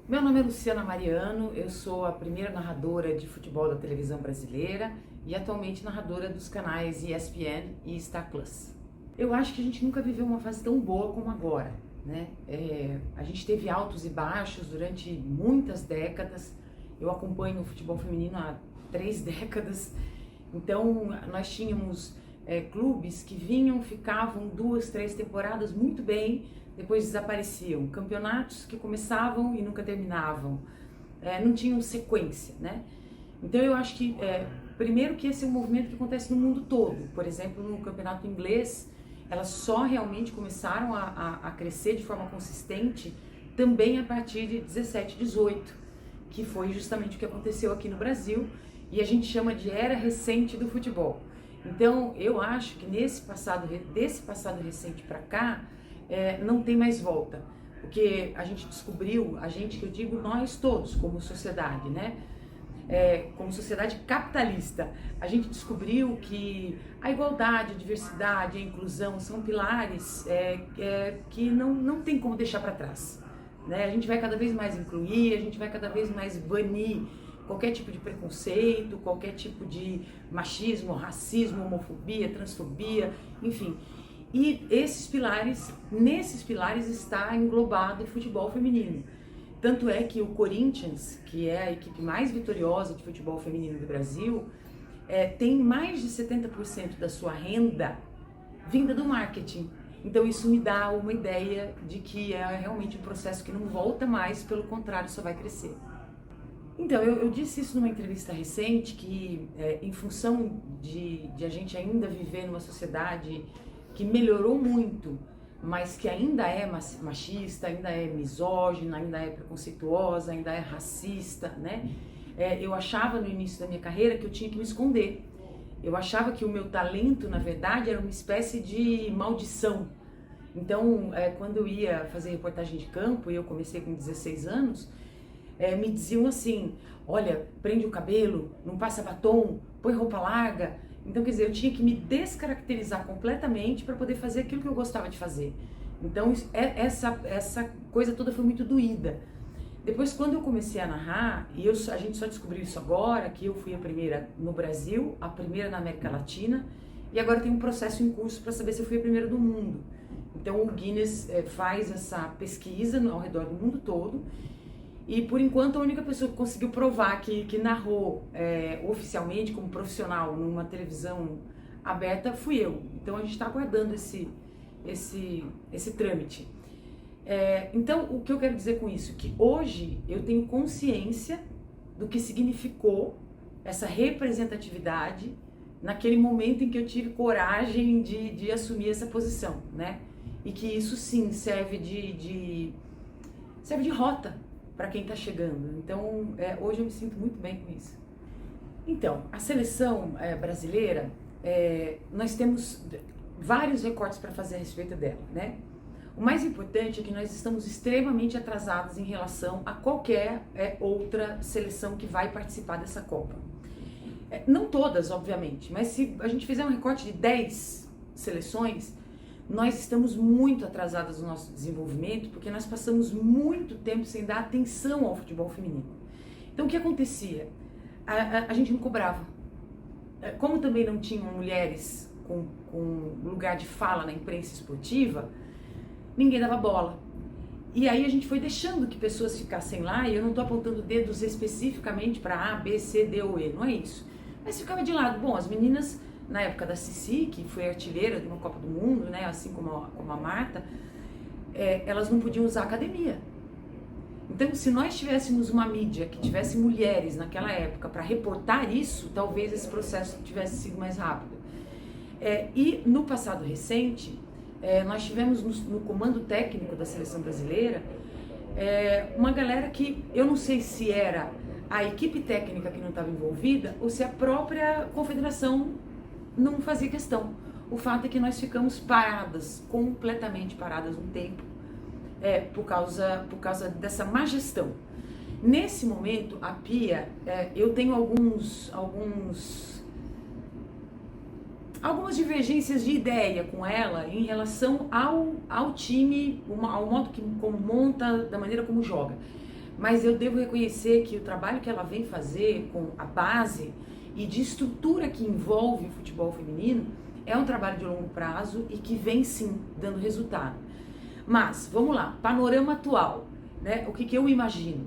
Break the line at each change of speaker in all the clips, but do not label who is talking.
Meu nome é Luciana Mariano, eu sou a primeira narradora de futebol da televisão brasileira e atualmente narradora dos canais ESPN e Star Plus. Eu acho que a gente nunca viveu uma fase tão boa como agora, né? A gente teve altos e baixos durante muitas décadas. Eu acompanho o futebol feminino há 3 décadas, então nós tínhamos clubes que vinham, ficavam 2, 3 temporadas muito bem, depois desapareciam, campeonatos que começavam e nunca terminavam, não tinham sequência, né? Então eu acho que, primeiro que esse é um movimento que acontece no mundo todo. Por exemplo, no campeonato inglês, elas só realmente começaram a crescer de forma consistente também a partir de 17, 18, que foi justamente o que aconteceu aqui no Brasil, e a gente chama de era recente do futebol. Então eu acho que desse passado recente para cá, não tem mais volta, porque a gente descobriu, a gente que eu digo nós todos como sociedade, né? Como sociedade capitalista, a gente descobriu que a igualdade, a diversidade, a inclusão são pilares que não tem como deixar para trás, né? A gente vai cada vez mais incluir, a gente vai cada vez mais banir qualquer tipo de preconceito, qualquer tipo de machismo, racismo, homofobia, transfobia, enfim. E nesses pilares está englobado o futebol feminino. Tanto é que o Corinthians, que é a equipe mais vitoriosa de futebol feminino do Brasil, tem mais de 70% da sua renda vinda do marketing. Então isso me dá uma ideia de que é realmente um processo que não volta mais, pelo contrário, só vai crescer. Então, eu disse isso numa entrevista recente, que em função de a gente ainda viver numa sociedade que melhorou muito, mas que ainda é machista, ainda é misógina, ainda é preconceituosa, ainda é racista, né? Eu achava no início da minha carreira que eu tinha que me esconder. Eu achava que o meu talento, na verdade, era uma espécie de maldição. Então, quando eu ia fazer reportagem de campo, e eu comecei com 16 anos, me diziam assim: olha, prende o cabelo, não passa batom, põe roupa larga. Então, quer dizer, eu tinha que me descaracterizar completamente para poder fazer aquilo que eu gostava de fazer. Então, essa coisa toda foi muito doída. Depois, quando eu comecei a narrar, e a gente só descobriu isso agora, que eu fui a primeira no Brasil, a primeira na América Latina, e agora tem um processo em curso para saber se eu fui a primeira do mundo. Então, o Guinness faz essa pesquisa ao redor do mundo todo, e por enquanto a única pessoa que conseguiu provar que narrou oficialmente como profissional numa televisão aberta fui eu. Então a gente está aguardando esse trâmite. Então o que eu quero dizer com isso? Que hoje eu tenho consciência do que significou essa representatividade naquele momento em que eu tive coragem de assumir essa posição, né? E que isso sim serve de rota para quem está chegando. Então, hoje eu me sinto muito bem com isso. Então, a seleção brasileira, nós temos vários recortes para fazer a respeito dela, né? O mais importante é que nós estamos extremamente atrasados em relação a qualquer outra seleção que vai participar dessa Copa. Não todas, obviamente, mas se a gente fizer um recorte de 10 seleções, nós estamos muito atrasadas no nosso desenvolvimento, porque nós passamos muito tempo sem dar atenção ao futebol feminino. Então o que acontecia? A gente não cobrava. Como também não tinham mulheres com lugar de fala na imprensa esportiva, ninguém dava bola. E aí a gente foi deixando que pessoas ficassem lá, e eu não estou apontando dedos especificamente para A, B, C, D ou E, não é isso. Mas ficava de lado. Bom, as meninas, na época da Cici, que foi artilheira de uma Copa do Mundo, né, assim como a Marta, elas não podiam usar academia. Então, se nós tivéssemos uma mídia que tivesse mulheres naquela época para reportar isso, talvez esse processo tivesse sido mais rápido. E no passado recente, nós tivemos no comando técnico da seleção brasileira uma galera que eu não sei se era a equipe técnica que não estava envolvida ou se a própria confederação não fazia questão. O fato é que nós ficamos paradas, completamente paradas um tempo, por causa dessa má gestão. Nesse momento, a Pia, eu tenho algumas divergências de ideia com ela em relação ao time, ao modo como monta, da maneira como joga. mas eu devo reconhecer que o trabalho que ela vem fazer com a base e de estrutura que envolve o futebol feminino é um trabalho de longo prazo e que vem sim dando resultado. Mas, vamos lá, panorama atual, né? O que eu imagino?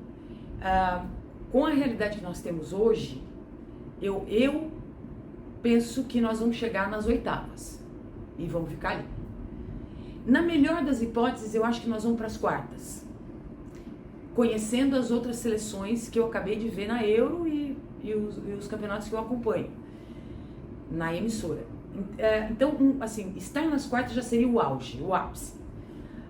Com a realidade que nós temos hoje, eu penso que nós vamos chegar nas oitavas e vamos ficar ali. Na melhor das hipóteses, eu acho que nós vamos para as quartas, conhecendo as outras seleções que eu acabei de ver na Euro e os campeonatos que eu acompanho na emissora. Então, assim, estar nas quartas já seria o auge, o ápice.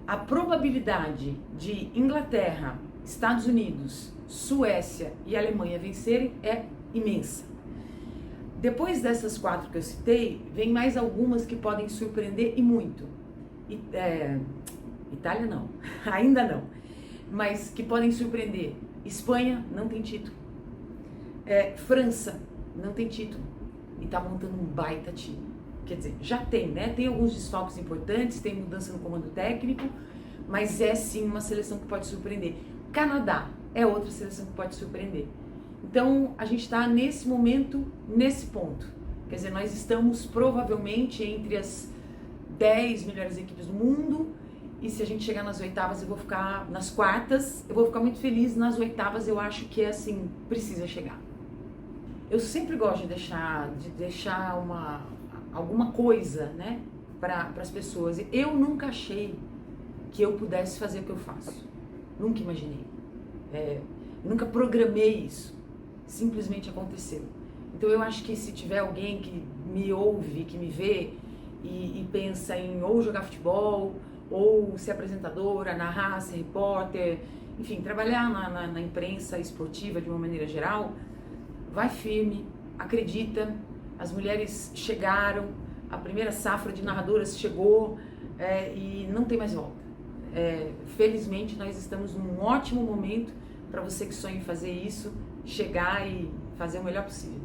A probabilidade de Inglaterra, Estados Unidos, Suécia e Alemanha vencerem é imensa. Depois dessas 4 que eu citei, vem mais algumas que podem surpreender e muito. Itália não, ainda não, mas que podem surpreender. Espanha não tem título. França não tem título e tá montando um baita time. Quer dizer, já tem, né? Tem alguns desfalques importantes, tem mudança no comando técnico, mas é sim uma seleção que pode surpreender. Canadá é outra seleção que pode surpreender. Então, a gente está nesse momento, nesse ponto. Quer dizer, nós estamos provavelmente entre as 10 melhores equipes do mundo, e se a gente chegar nas oitavas, eu vou ficar nas quartas, eu vou ficar muito feliz. Nas oitavas, eu acho que é assim, precisa chegar. Eu sempre gosto de deixar alguma coisa, né, para as pessoas. Eu nunca achei que eu pudesse fazer o que eu faço. Nunca imaginei. Nunca programei isso. Simplesmente aconteceu. Então eu acho que se tiver alguém que me ouve, que me vê e pensa em ou jogar futebol, ou ser apresentadora, narrar, ser repórter, enfim, trabalhar na imprensa esportiva de uma maneira geral, vai firme, acredita, as mulheres chegaram, a primeira safra de narradoras chegou e não tem mais volta. Felizmente nós estamos num ótimo momento para você que sonha em fazer isso, chegar e fazer o melhor possível.